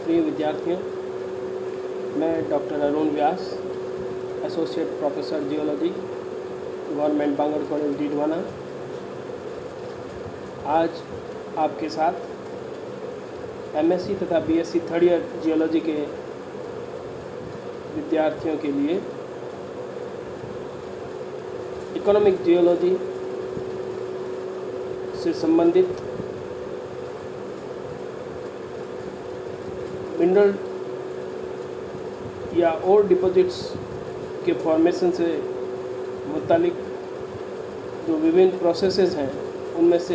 प्रिय विद्यार्थियों, मैं doctor Arun Vyas, associate professor geology, government Bangur college Didwana, आज आपके साथ एमएससी तथा बीएससी थर्ड ईयर जियोलॉजी के विद्यार्थियों के लिए इकोनॉमिक जियोलॉजी से संबंधित मिनरल या और डिपॉजिट्स के फॉर्मेशन से मुतालिक जो विभिन्न प्रोसेसेस हैं उनमें से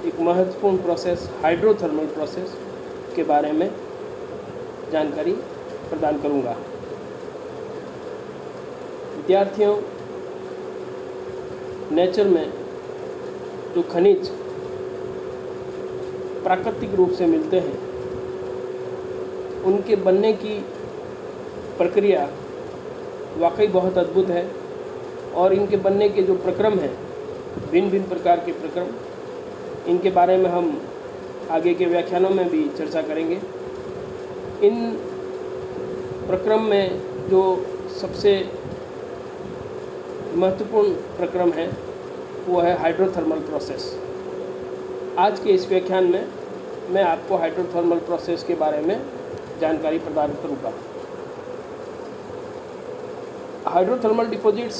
एक महत्वपूर्ण प्रोसेस हाइड्रोथर्मल प्रोसेस के बारे में जानकारी प्रदान करूंगा। विद्यार्थियों, नेचर में जो खनिज प्राकृतिक रूप से मिलते हैं उनके बनने की प्रक्रिया वाकई बहुत अद्भुत है और इनके बनने के जो प्रक्रम हैं, भिन्न भिन्न प्रकार के प्रक्रम, इनके बारे में हम आगे के व्याख्यानों में भी चर्चा करेंगे। इन प्रक्रम में जो सबसे महत्वपूर्ण प्रक्रम है वो है हाइड्रोथर्मल प्रोसेस। आज के इस व्याख्यान में मैं आपको हाइड्रोथर्मल प्रोसेस के बारे में जानकारी प्रदान करूँगा। Hydrothermal deposits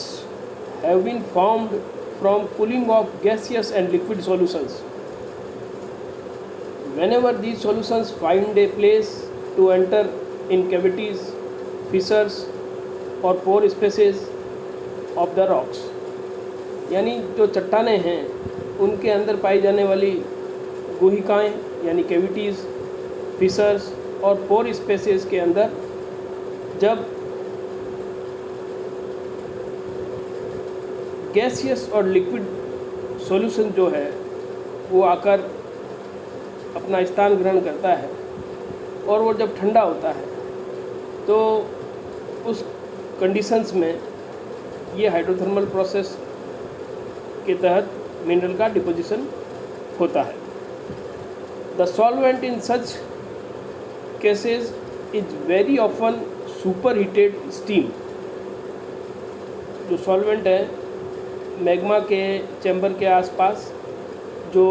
have been formed from cooling of gaseous and liquid solutions. Whenever these solutions find a place to enter in cavities, fissures or pore spaces of the rocks, यानी जो चट्टानें हैं उनके अंदर पाई जाने वाली गुहिकाएँ यानी कैविटीज़, फिशर्स और पोर स्पेसेस के अंदर जब गैसियस और लिक्विड सॉल्यूशन जो है वो आकर अपना स्थान ग्रहण करता है और वो जब ठंडा होता है तो उस कंडीशंस में ये हाइड्रोथर्मल प्रोसेस के तहत मिनरल का डिपोजिशन होता है। The solvent in such cases is very often super heated steam. जो सॉल्वेंट है मैग्मा के चैम्बर के आसपास जो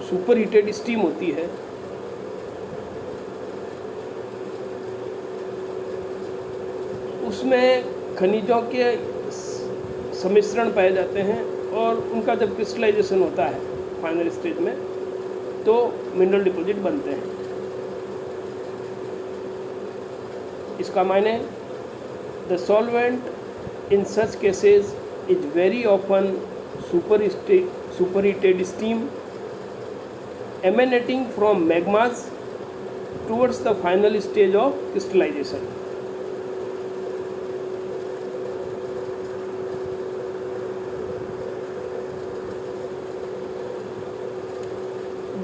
सुपर हीटेड स्टीम होती है उसमें खनिजों के सम्मिश्रण पाए जाते हैं और उनका जब क्रिस्टलाइजेशन होता है फाइनल स्टेज में तो मिनरल डिपॉजिट बनते हैं। इसका मायने the solvent in such cases is very often superheated steam emanating from magmas towards the final stage of crystallization.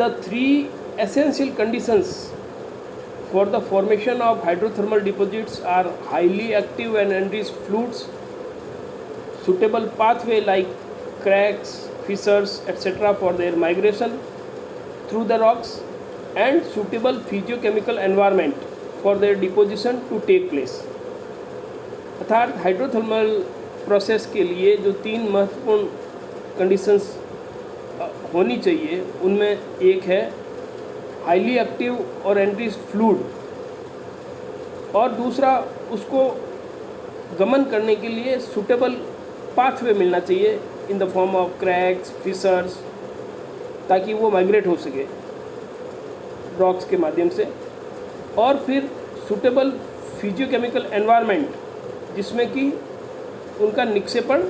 The three essential conditions for the formation of hydrothermal deposits are highly active and enriched fluids, suitable pathway like cracks, fissures, etc. for their migration through the rocks, and suitable physiochemical environment for their deposition to take place. अर्थात hydrothermal process के लिए जो तीन महत्वपूर्ण conditions होनी चाहिए उनमें एक है हाईली एक्टिव और एनरिच्ड फ्लूइड और दूसरा उसको गमन करने के लिए सूटेबल पाथवे मिलना चाहिए in the form of cracks, fissures, ताकि वो माइग्रेट हो सके रॉक्स के माध्यम से, और फिर सूटेबल फिजियोकेमिकल एनवायरनमेंट जिसमें कि उनका निक्षेपण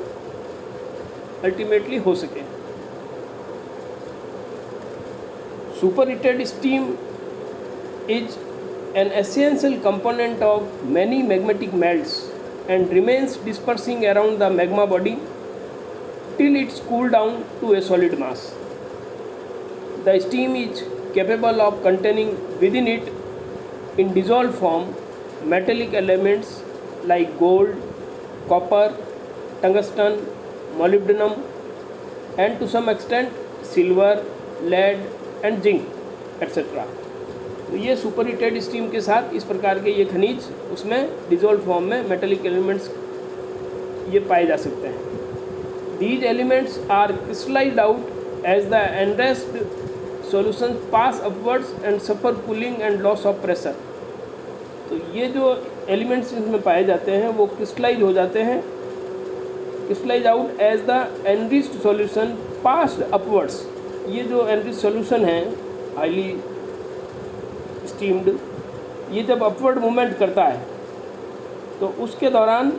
अल्टीमेटली हो सके। Superheated steam is an essential component of many magmatic melts and remains dispersing around the magma body till it's cooled down to a solid mass. The steam is capable of containing within it in dissolved form metallic elements like gold, copper, tungsten, molybdenum and to some extent silver, lead and zinc etc. तो ये super heated steam के साथ इस प्रकार के ये खनिज उसमें डिजोल्व फॉर्म में मेटेलिक एलिमेंट्स ये पाए जा सकते हैं। These elements are crystallised out as the enriched solution pass upwards and suffer cooling and loss of pressure. तो ये जो एलिमेंट्स इसमें पाए जाते हैं वो क्रिस्टलाइज हो जाते हैं, crystallise out as the enriched solution passed upwards. ये जो एनरिच्ड सॉल्यूशन है हाईली स्टीम्ड, ये जब अपवर्ड मूवमेंट करता है तो उसके दौरान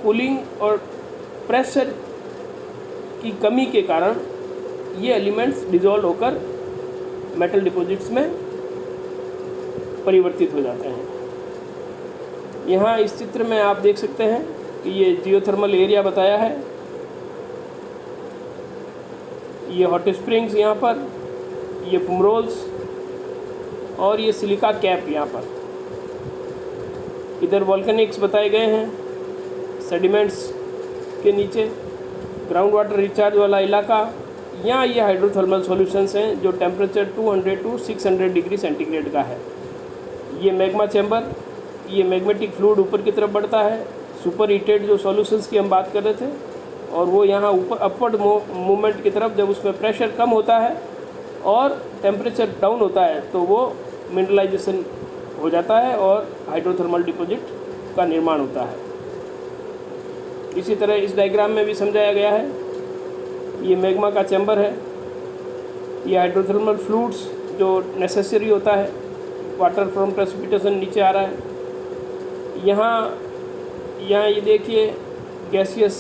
कूलिंग और प्रेशर की कमी के कारण ये एलिमेंट्स डिजोल्व होकर मेटल डिपॉजिट्स में परिवर्तित हो जाते हैं। यहाँ इस चित्र में आप देख सकते हैं कि ये जियोथर्मल एरिया बताया है, ये हॉट स्प्रिंग्स यहाँ पर, ये फुमरोल्स और ये सिलिका कैप यहाँ पर। इधर वॉल्केनिक्स बताए गए हैं, सेडिमेंट्स के नीचे ग्राउंड वाटर रिचार्ज वाला इलाका। यहाँ ये हाइड्रोथर्मल सॉल्यूशंस हैं जो टेम्परेचर 200 to 600 डिग्री सेंटीग्रेड का है। ये मैग्मा चैम्बर, ये मैग्मेटिक फ्लूइड ऊपर की तरफ बढ़ता है। सुपर हीटेड जो सॉल्यूशंस की हम बात कर रहे थे, और वो यहाँ ऊपर अपवर्ड मूवमेंट की तरफ जब उसमें प्रेशर कम होता है और टेम्परेचर डाउन होता है तो वो मिनरलाइजेशन हो जाता है और हाइड्रोथर्मल डिपॉजिट का निर्माण होता है। इसी तरह इस डायग्राम में भी समझाया गया है, ये मैग्मा का चैम्बर है, ये हाइड्रोथर्मल फ्लूइड्स जो नेसेसरी होता है, वाटर फ्रॉम प्रेसिपिटेशन नीचे आ रहा है। यहाँ ये देखिए गैसियस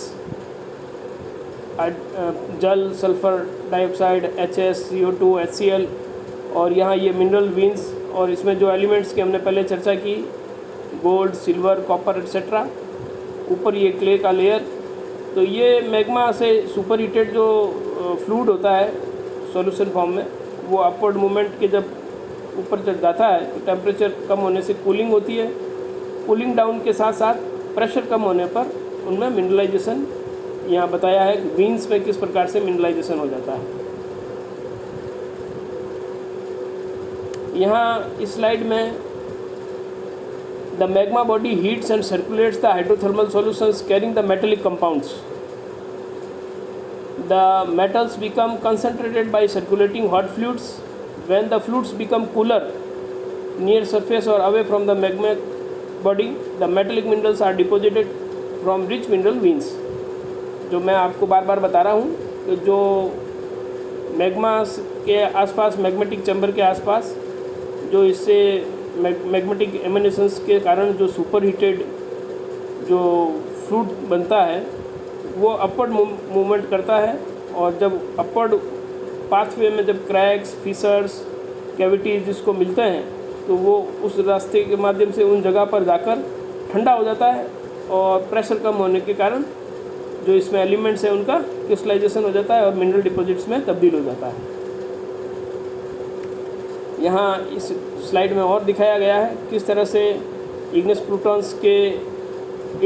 जल, sulphur dioxide, HS, CO2, HCl, और यहाँ ये मिनरल वीन्स, और इसमें जो एलिमेंट्स की हमने पहले चर्चा की, गोल्ड, सिल्वर, कॉपर एट्सेट्रा। ऊपर ये क्ले का लेयर। तो ये मैग्मा से सुपर हीटेड जो फ्लूइड होता है सॉल्यूशन फॉर्म में, वो अपवर्ड मूवमेंट के जब ऊपर चढ़ जाता है तो टेम्परेचर कम होने से कूलिंग होती है। कूलिंग डाउन के साथ साथ प्रेशर कम होने पर उनमें मिनरलाइजेशन यहाँ बताया है, वीन्स में किस प्रकार से मिनरलाइजेशन हो जाता है। यहाँ इस स्लाइड में the magma body heats and circulates the hydrothermal solutions carrying the metallic compounds. The metals become concentrated by circulating hot fluids. When the fluids become cooler near surface or away from the magma body, the metallic minerals are deposited from rich mineral veins. जो मैं आपको बार बार बता रहा हूँ कि जो magma के आसपास, मैग्मेटिक चैम्बर के आसपास जो इससे मैग्मेटिक एमिनेशंस के कारण जो सुपर हीटेड जो फ्लूइड बनता है वो अपवर्ड मूवमेंट करता है, और जब अपवर्ड पाथवे में जब क्रैक्स, फिशर्स, कैविटीज जिसको मिलते हैं तो वो उस रास्ते के माध्यम से उन जगह पर जाकर ठंडा हो जाता है, और प्रेशर कम होने के कारण जो इसमें एलिमेंट्स हैं उनका क्रिस्टलाइजेशन हो जाता है और मिनरल डिपॉजिट्स में तब्दील हो जाता है। यहाँ इस स्लाइड में और दिखाया गया है किस तरह से इग्नियस प्लूटॉन्स के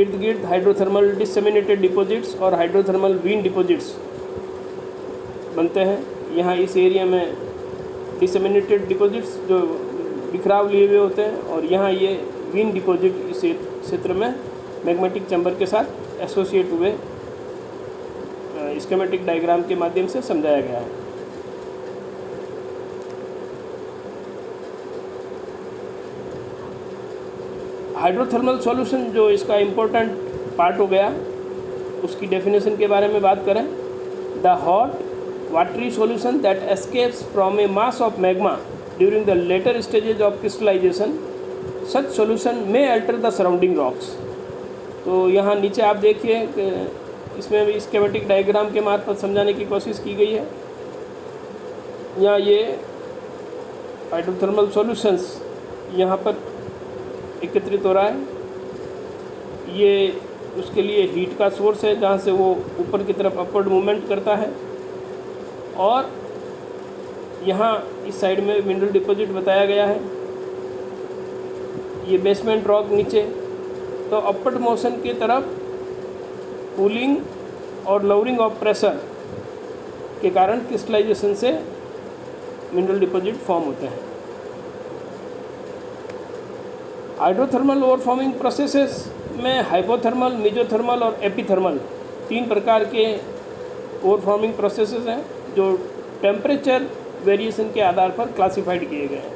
इर्द गिर्द हाइड्रोथर्मल डिसेमिनेटेड डिपॉजिट्स और हाइड्रोथर्मल वीन डिपॉजिट्स बनते हैं। यहाँ इस एरिया में डिसेमिनेटेड डिपॉजिट्स जो बिखराव लिए हुए होते हैं, और यहाँ ये वीन डिपॉजिट इस क्षेत्र में मैग्मेटिक चैम्बर के साथ एसोसिएट हुए स्कीमेटिक डायग्राम के माध्यम से समझाया गया है। हाइड्रोथर्मल सॉल्यूशन जो इसका इम्पोर्टेंट पार्ट हो गया, उसकी डेफिनेशन के बारे में बात करें। The hot watery solution that escapes from a mass of magma during the later stages of crystallization. Such solution may alter the surrounding rocks. तो यहाँ नीचे आप देखिए इसमें भी स्कीमेटिक डायग्राम के मार्फत समझाने की कोशिश की गई है। यहाँ ये हाइड्रोथर्मल सॉल्यूशंस यहाँ पर एकत्रित हो रहा है। ये उसके लिए हीट का सोर्स है जहाँ से वो ऊपर की तरफ अपवर्ड मूवमेंट करता है, और यहाँ इस साइड में मिनरल डिपॉजिट बताया गया है। ये बेसमेंट रॉक नीचे, तो अपवर्ड मोशन की तरफ कूलिंग और लोअरिंग ऑफ प्रेशर के कारण क्रिस्टलाइजेशन से मिनरल डिपॉजिट फॉर्म होते हैं। हाइड्रोथर्मल ओवर फॉर्मिंग प्रोसेसेस में हाइपोथर्मल, मेसोथर्मल और एपिथर्मल 3 प्रकार के ओवर फॉर्मिंग प्रोसेसेस हैं जो टेम्परेचर वेरिएशन के आधार पर क्लासिफाइड किए गए हैं।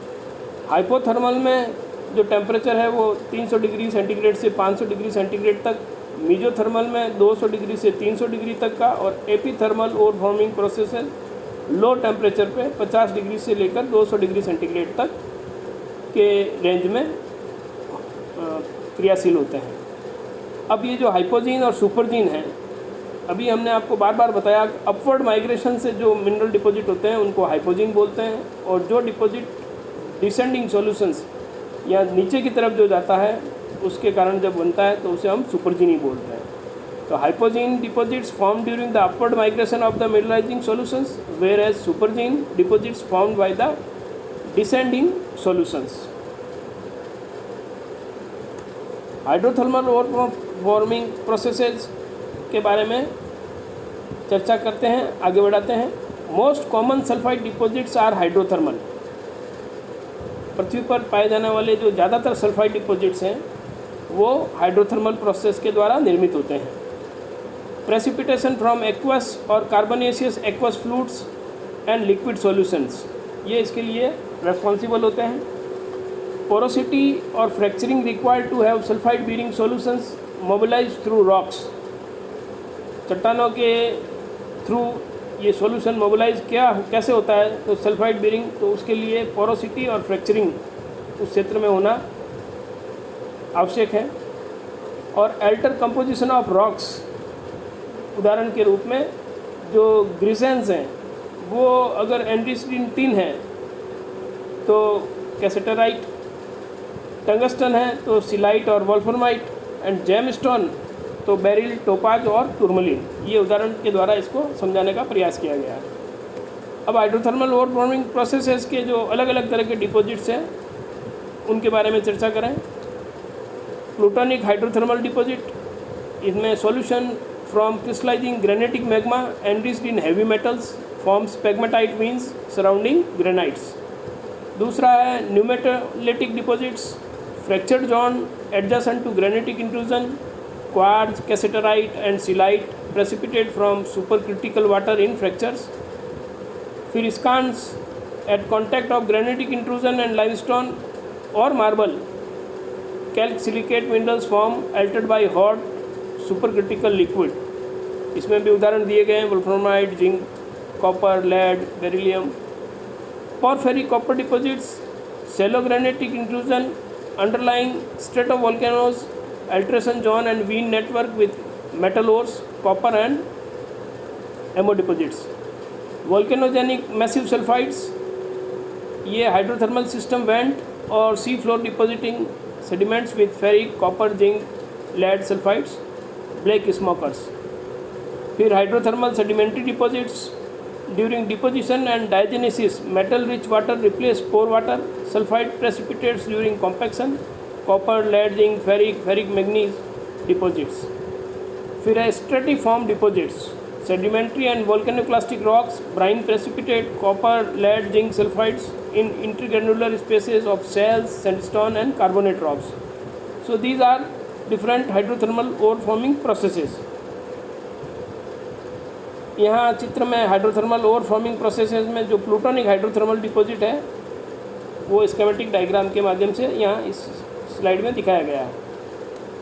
हाइपोथर्मल में जो टेम्परेचर है वो 300 डिग्री सेंटीग्रेड से 500 डिग्री सेंटीग्रेड तक, मेसोथर्मल में 200 डिग्री से 300 डिग्री तक का, और epithermal ore forming processes low temperature पे 50 डिग्री से लेकर 200 डिग्री सेंटीग्रेड तक के रेंज में क्रियाशील होते हैं। अब ये जो हाइपोजीन और सुपरजीन हैं, अभी हमने आपको बार बार बताया कि अपवर्ड माइग्रेशन से जो मिनरल डिपॉजिट होते हैं उनको हाइपोजीन बोलते हैं, और जो डिपॉजिट डिसेंडिंग सॉल्यूशंस या नीचे की तरफ जो जाता है उसके कारण जब बनता है तो उसे हम सुपरजीन ही बोलते हैं। तो hypogene deposits form during the upward migration of the mineralising solutions, whereas supergene deposits formed by the descending solutions. Hydrothermal ore forming processes के बारे में चर्चा करते हैं, आगे बढ़ाते हैं। Most common sulphide deposits are hydrothermal. पृथ्वी पर पाए जाने वाले जो ज़्यादातर सल्फाइड डिपॉजिट्स हैं वो हाइड्रोथर्मल प्रोसेस के द्वारा निर्मित होते हैं। प्रेसिपिटेशन फ्रॉम एक्वस और carbonaceous aqueous fluids and liquid solutions, ये इसके लिए रेस्पॉन्सिबल होते हैं। पोरोसिटी और fracturing required to have sulphide bearing solutions mobilise through rocks. चट्टानों के थ्रू ये सॉल्यूशन मोबिलाइज कैसे होता है, तो सल्फाइड बीरिंग, तो उसके लिए पोरोसिटी और फ्रैक्चरिंग उस क्षेत्र में होना आवश्यक है। और एल्टर कंपोजिशन ऑफ रॉक्स, उदाहरण के रूप में जो ग्रिसेंस हैं वो अगर एंड्रीस्टीन है तो कैसेटराइट, टंगस्टन है तो सिलाइट और वोल्फ्रामाइट, एंड जेमस्टोन तो बेरिल, टोपाज और टूरमलिन। ये उदाहरण के द्वारा इसको समझाने का प्रयास किया गया है। अब हाइड्रोथर्मल ओवर फॉर्मिंग प्रोसेसेस के जो अलग अलग तरह के डिपॉजिट्स हैं उनके बारे में चर्चा करें। प्लूटोनिक हाइड्रोथर्मल डिपॉजिट, इसमें solution from crystallising granitic magma enriched in heavy metals forms pegmatite veins surrounding granites. दूसरा है pneumatolytic deposits, fractured zone adjacent to granitic intrusion, quartz, cassiterite and scheelite precipitate from supercritical water in fractures. फिर skarns at contact of granitic intrusion and limestone और marble, calc silicate minerals form altered by hot supercritical liquid. इसमें भी उदाहरण दिए गए हैं, wolframite, zinc, copper, lead, beryllium. Porphyry copper deposits, shallow granitic intrusion, underlying stratovolcanoes, alteration zone and vein network with metal ores, copper and ammo deposits. Volcanogenic massive sulfides, ये hydrothermal system vent और sea floor depositing sediments with ferric, copper, zinc, lead sulfides, black smokers. फिर hydrothermal sedimentary deposits, during deposition and diagenesis, metal-rich water replace pore water, sulfide precipitates during compaction, copper, lead, zinc, ferric manganese deposits. फिर है stratiform deposits, sedimentary and volcanoclastic rocks, brine precipitate, copper, lead, zinc sulfides in intergranular spaces of shales, sandstone and carbonate rocks. So these are different hydrothermal ore forming processes. यहाँ चित्र में hydrothermal ore forming processes में जो plutonic hydrothermal deposit है वो schematic diagram के माध्यम से यहाँ इस स्लाइड में दिखाया गया है।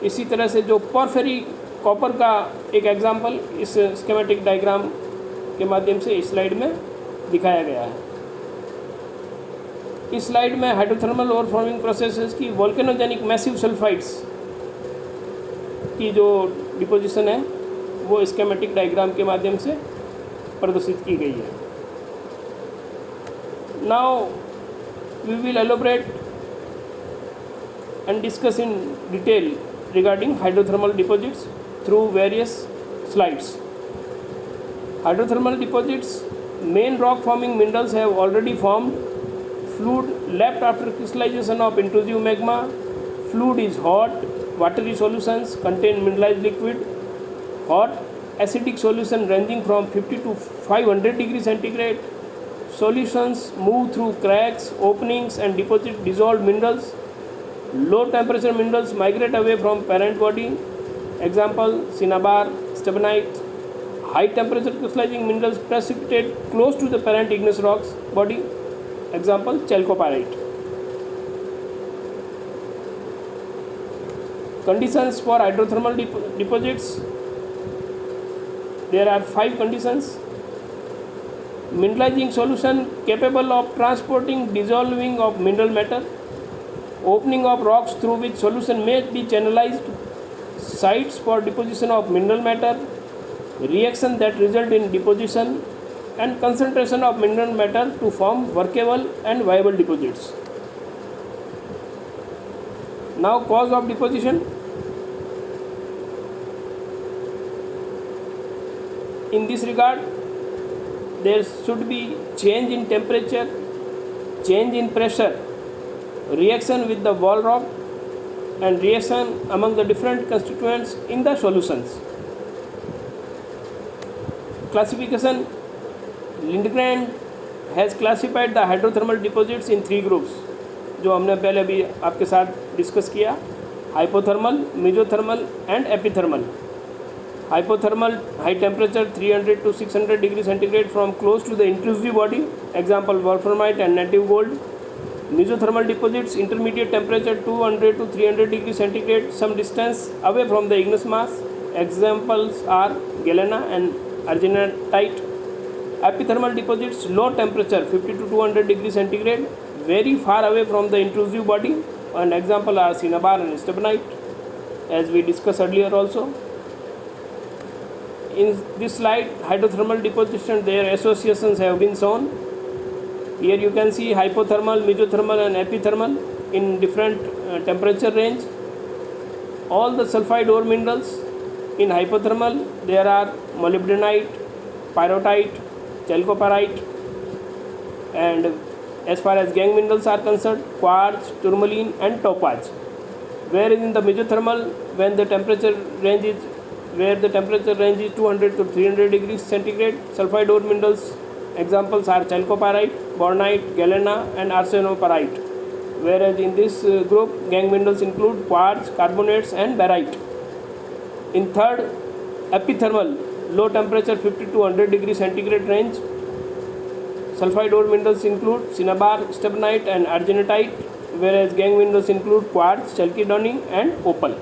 इसी तरह से जो पोरफेरी कॉपर का एक एग्जाम्पल इस स्कीमेटिक डायग्राम के माध्यम से इस स्लाइड में दिखाया गया है। इस स्लाइड में हाइड्रोथर्मल ओवर फॉर्मिंग प्रोसेसेस की वोल्केनोजेनिक मैसिव सल्फाइड्स की जो डिपोजिशन है वो स्कीमेटिक डायग्राम के माध्यम से प्रदर्शित की गई है। Now we will elaborate and discuss in detail regarding hydrothermal deposits through various slides. Hydrothermal deposits, main rock forming minerals have already formed. Fluid left after crystallization of intrusive magma. Fluid is hot. Watery solutions contain mineralized liquid. Hot acidic solution ranging from 50 to 500 degrees centigrade. Solutions move through cracks, openings and deposit dissolved minerals. Low temperature minerals migrate away from parent body. Example, cinnabar, stibnite. High temperature crystallizing minerals precipitate close to the parent igneous rocks body. Example, chalcopyrite. Conditions for hydrothermal deposits. There are 5 conditions. Mineralizing solution capable of transporting dissolving of mineral matter. Opening of rocks through which solution may be channelized. Sites for deposition of mineral matter. Reaction that result in deposition, and concentration of mineral matter to form workable and viable deposits. Now, cause of deposition. In this regard, there should be change in temperature, change in pressure, reaction with the wall rock, and reaction among the different constituents in the solutions. Classification. Lindgren has classified the hydrothermal deposits in 3 groups, जो हमने पहले भी आपके साथ discuss किया. हाइपोथर्मल, मेसोथर्मल and एपिथर्मल. Hypothermal, high temperature 300 to 600 degree centigrade from close to the intrusive body. Example, wolframite and native gold. Mesothermal deposits, intermediate temperature 200 to 300 degree centigrade, some distance away from the igneous mass. Examples are galena and argentite. Epithermal deposits, low temperature 50 to 200 degree centigrade, very far away from the intrusive body. And example are cinnabar and stibnite, as we discussed earlier also. In this slide, hydrothermal deposition, their associations have been shown. Here you can see hypothermal, mesothermal and epithermal in different temperature range. All the sulfide ore minerals in hypothermal, there are molybdenite, pyrrhotite, chalcopyrite, and as far as gangue minerals are concerned, quartz, tourmaline and topaz. Whereas in the mesothermal, where the temperature range is 200 to 300 degrees centigrade, sulfide ore minerals examples are chalcopyrite, bornite, galena and arsenopyrite. Whereas in this group, gangue minerals include quartz, carbonates and barite. In third, epithermal, low temperature 50 to 100 degrees centigrade range, sulfide ore minerals include cinnabar, stibnite and argentite, whereas gangue minerals include quartz, chalcedony and opal.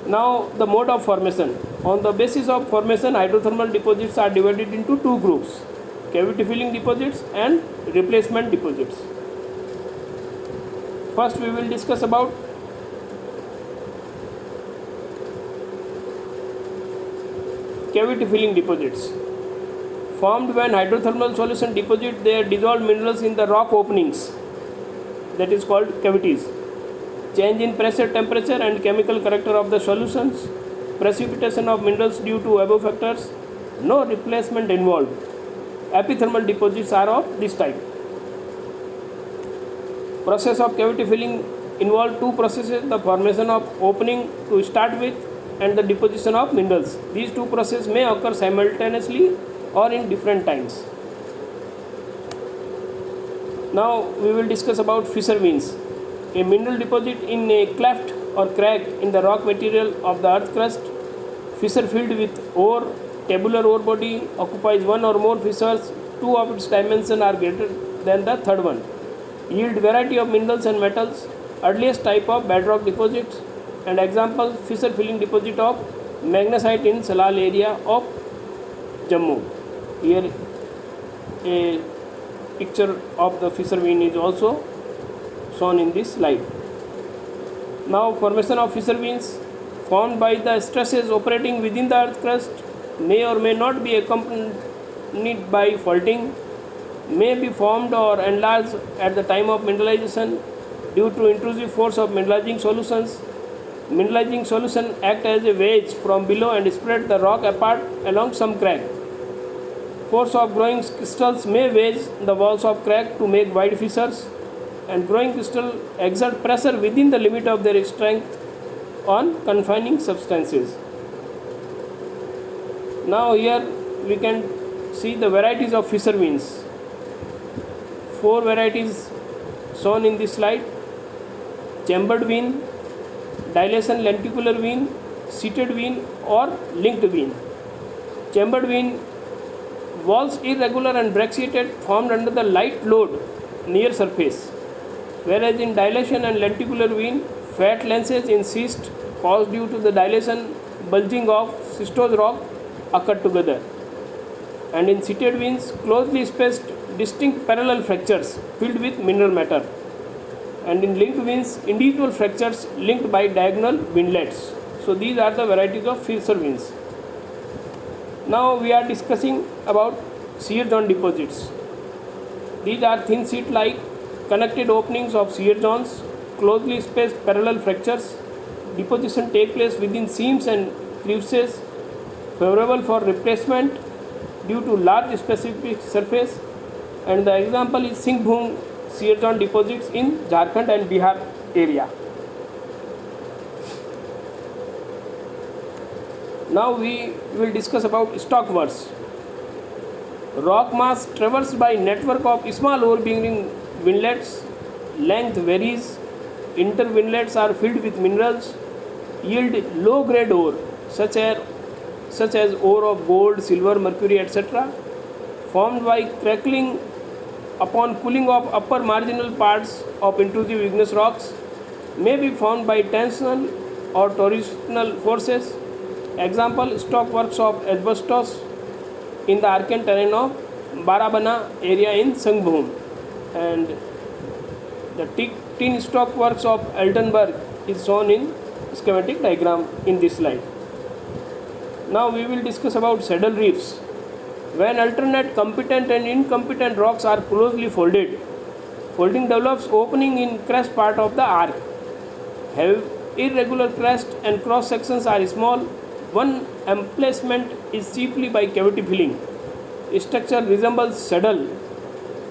Now, the mode of formation. On the basis of formation, hydrothermal deposits are divided into 2 groups: cavity filling deposits and replacement deposits. First, we will discuss about cavity filling deposits. Formed when hydrothermal solution deposit their dissolved minerals in the rock openings, that is called cavities. Change in pressure, temperature and chemical character of the solutions, precipitation of minerals due to above factors, no replacement involved. Epithermal deposits are of this type. Process of cavity filling involve 2 processes: the formation of opening to start with and the deposition of minerals. These 2 processes may occur simultaneously or in different times. Now we will discuss about fissure veins. A mineral deposit in a cleft or crack in the rock material of the earth crust. Fissure filled with ore, tabular ore body occupies 1 or more fissures. 2 of its dimensions are greater than the third one. Yield variety of minerals and metals. Earliest type of bedrock deposits. And example, fissure filling deposit of magnesite in Salal area of Jammu. Here a picture of the fissure vein is also shown in this slide. Now, formation of fissure veins formed by the stresses operating within the earth crust may or may not be accompanied by faulting, may be formed or enlarged at the time of mineralization due to intrusive force of mineralizing solutions. Mineralizing solution act as a wedge from below and spread the rock apart along some crack. Force of growing crystals may wedge the walls of crack to make wide fissures, and growing crystal exert pressure within the limit of their strength on confining substances. Now here we can see the varieties of fissure veins. 4 varieties shown in this slide. chambered vein, dilation lenticular vein, seated vein or linked vein. Chambered vein, walls irregular and brachiated, formed under the light load near surface, whereas in dilation and lenticular vein, fat lenses in cyst caused due to the dilation bulging of cystose rock occur together, and in seated veins, closely spaced distinct parallel fractures filled with mineral matter, and in linked veins, individual fractures linked by diagonal windlets. So these are the varieties of fissure veins. Now we are discussing about shear zone deposits. These are thin sheet-like connected openings of shear zones, closely spaced parallel fractures. Deposition take place within seams and crevices, favorable for replacement due to large specific surface, and the example is Singhbhum shear zone deposits in Jharkhand and Bihar area. Now we will discuss about stockworks. Rock mass traversed by network of small overbearing windlets. Length varies. Inter-windlets are filled with minerals, yield low-grade ore such as ore of gold, silver, mercury, etc., formed by crackling upon cooling of upper marginal parts of intrusive igneous rocks, may be found by tensional or torsional forces. Example, stockworks of asbestos in the Archean terrain of Barabana area in Singhbhum, and the tin stockworks of Altenburg is shown in schematic diagram in this slide. Now we will discuss about saddle reefs. When alternate competent and incompetent rocks are closely folded, folding develops opening in crest part of the arc. Have irregular crest and cross sections are small. One emplacement is chiefly by cavity filling. Structure resembles saddle.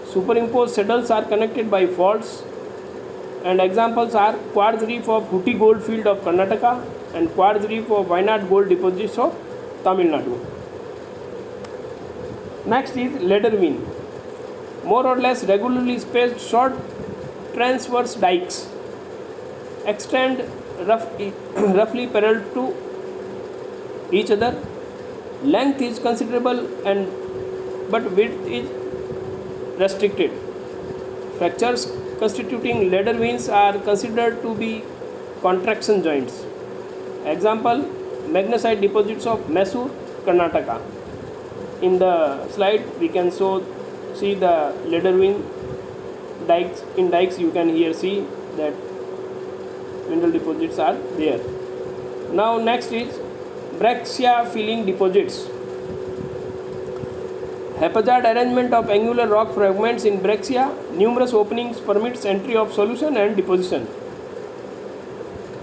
Superimposed saddles are connected by faults, and examples are quartz reef of Hutti gold field of Karnataka and quartz reef of Wayanad gold deposits of Tamil Nadu. Next is ladder vein. More or less regularly spaced short transverse dikes extend roughly parallel to each other. Length is considerable but width is restricted. Fractures constituting ladder veins are considered to be contraction joints. Example, magnesite deposits of Mysore, Karnataka. In the slide we can see the ladder vein dikes. In dikes you can here see that mineral deposits are there. Now next is breccia filling deposits. Haphazard arrangement of angular rock fragments in breccia, numerous openings permits entry of solution and deposition.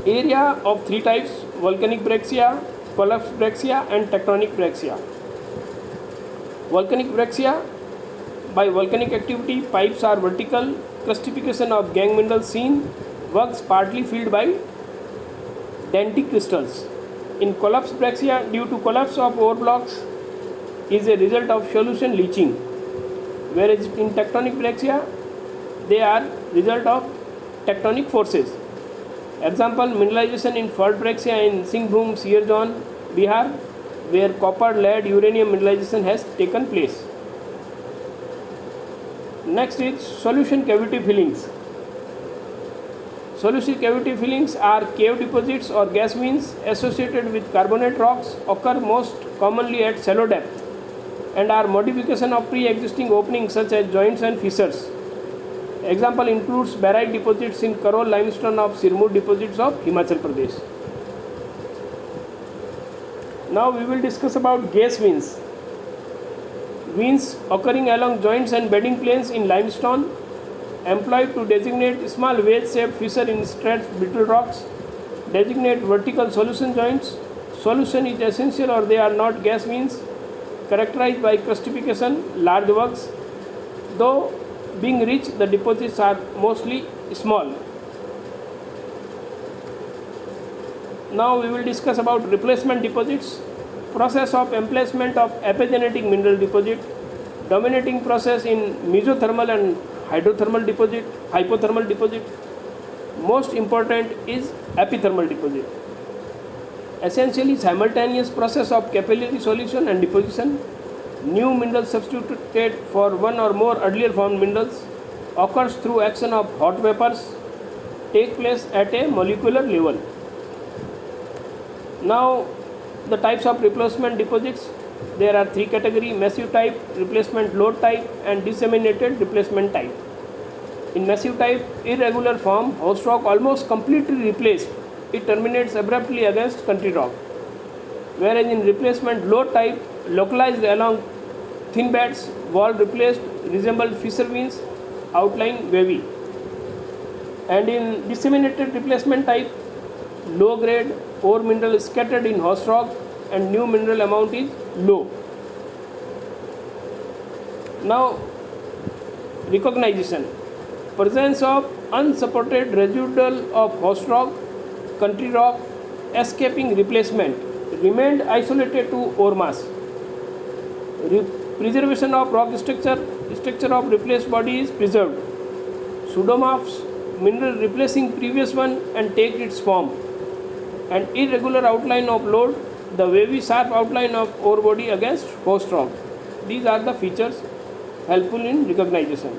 Area of three types: volcanic breccia, collapse breccia and tectonic breccia. Volcanic breccia, by volcanic activity, pipes are vertical, crustification of gangue minerals seen, works partly filled by dentic crystals. In collapse breccia, due to collapse of ore blocks, is a result of solution leaching, whereas in tectonic breccia, they are result of tectonic forces. Example, mineralization in fault breccia in Singhbhum shear zone, Bihar, where copper, lead, uranium mineralization has taken place. Next is solution cavity fillings. Solution cavity fillings are cave deposits or gas veins associated with carbonate rocks, occur most commonly at shallow depth, and are modification of pre-existing openings such as joints and fissures. Example includes barite deposits in Karol limestone of Sirmur deposits of Himachal Pradesh. Now we will discuss about gas veins. Veins occurring along joints and bedding planes in limestone, employed to designate small wedge-shaped fissure in straight brittle rocks, designate vertical solution joints. Solution is essential or they are not gas veins, characterized by crustification, large works. Though being rich, the deposits are mostly small. Now we will discuss about replacement deposits. Process of emplacement of epigenetic mineral deposit. Dominating process in mesothermal and hypothermal deposit. Most important is epithermal deposit. Essentially simultaneous process of capillary solution and deposition. New minerals substituted for one or more earlier formed minerals occurs through action of hot vapors, take place at a molecular level. Now the types of replacement deposits, there are three categories: massive type, replacement load type, and disseminated replacement type. In massive type, irregular form, host rock almost completely replaced, it terminates abruptly against country rock. Whereas in replacement load type, localized along thin beds, wall replaced, resemble fissure veins, outline wavy. And in disseminated replacement type, low grade, ore mineral scattered in host rock and new mineral amount is low. Now, recognition. Presence of unsupported residual of host rock, country rock, escaping replacement remained isolated to ore mass. Preservation of rock structure of replaced body is preserved. Pseudomorphs, mineral replacing previous one and take its form. And irregular outline of load, the wavy sharp outline of ore body against host rock. These are the features helpful in recognition.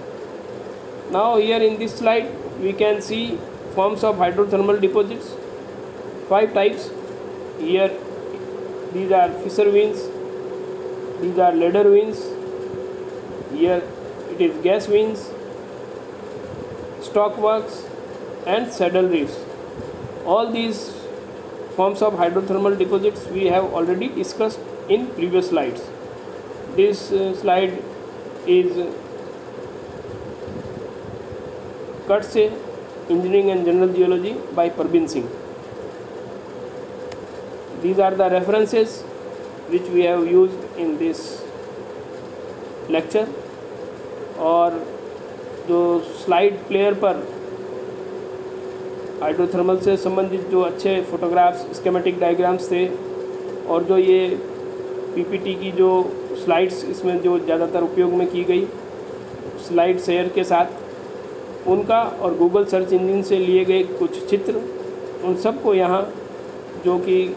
Now here in this slide we can see forms of hydrothermal deposits, 5 types. Here these are fissure veins, these are ladder veins, here it is gas veins, stockworks and saddle reefs. All these forms of hydrothermal deposits we have already discussed in previous slides. This slide is Cuts से Engineering and General Geology by Parveen Singh. These are the references which we have used in this lecture. और जो slide player पर hydrothermal से संबंधित जो अच्छे photographs, schematic diagrams थे और जो ये पीपीटी की जो स्लाइड्स इसमें जो ज़्यादातर उपयोग में की गई स्लाइड शेयर के साथ उनका और गूगल सर्च इंजन से लिए गए कुछ चित्र, उन सब को यहाँ जो कि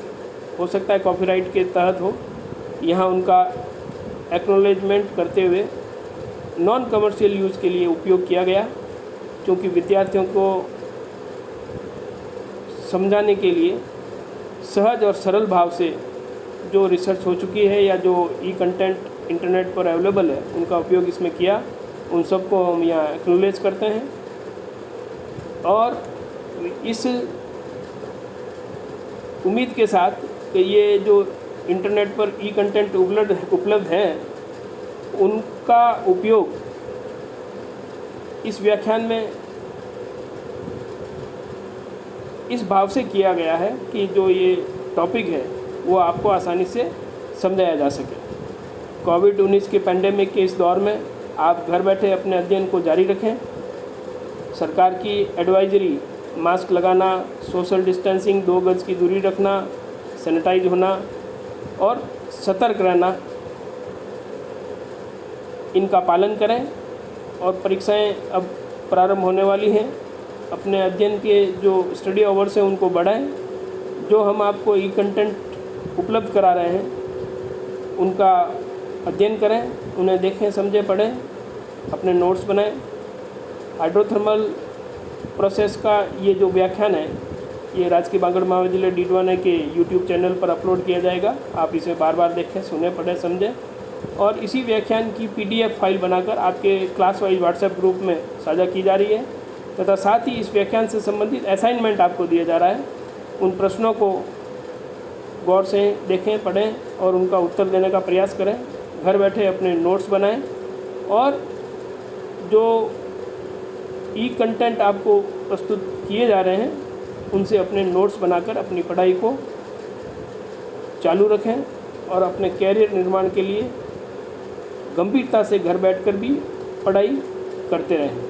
हो सकता है कॉपीराइट के तहत हो, यहाँ उनका एक्नॉलेजमेंट करते हुए नॉन कमर्शियल यूज़ के लिए उपयोग किया गया, क्योंकि विद्यार्थियों को समझाने के लिए सहज और सरल भाव से जो रिसर्च हो चुकी है या जो ई कंटेंट इंटरनेट पर अवेलेबल है उनका उपयोग इसमें किया, उन सबको हम यहाँ एक्नॉलेज करते हैं। और इस उम्मीद के साथ कि ये जो इंटरनेट पर ई कंटेंट उपलब्ध है उनका उपयोग इस व्याख्यान में इस भाव से किया गया है कि जो ये टॉपिक है वो आपको आसानी से समझाया जा सके। कोविड-19 के पैंडेमिक के इस दौर में आप घर बैठे अपने अध्ययन को जारी रखें। सरकार की एडवाइजरी, मास्क लगाना, सोशल डिस्टेंसिंग, 2 गज की दूरी रखना, सैनिटाइज होना और सतर्क रहना, इनका पालन करें। और परीक्षाएं अब प्रारंभ होने वाली हैं, अपने अध्ययन के जो स्टडी आवर्स हैं उनको बढ़ाएं। जो हम आपको ई कंटेंट उपलब्ध करा रहे हैं उनका अध्ययन करें, उन्हें देखें, समझें, पढ़ें, अपने नोट्स बनाएं। हाइड्रोथर्मल प्रोसेस का ये जो व्याख्यान है ये राजकीय बांगड़ महाविद्यालय डीडवाना के यूट्यूब चैनल पर अपलोड किया जाएगा। आप इसे बार बार देखें, सुने, पढ़ें, समझें और इसी व्याख्यान की PDF फाइल बनाकर आपके क्लास वाइज व्हाट्सएप ग्रुप में साझा की जा रही है तथा साथ ही इस व्याख्यान से संबंधित असाइनमेंट आपको दिया जा रहा है। उन प्रश्नों को गौर से देखें, पढ़ें और उनका उत्तर देने का प्रयास करें। घर बैठे अपने नोट्स बनाएं और जो ई कंटेंट आपको प्रस्तुत किए जा रहे हैं उनसे अपने नोट्स बनाकर अपनी पढ़ाई को चालू रखें और अपने कैरियर निर्माण के लिए गंभीरता से घर बैठकर भी पढ़ाई करते रहें।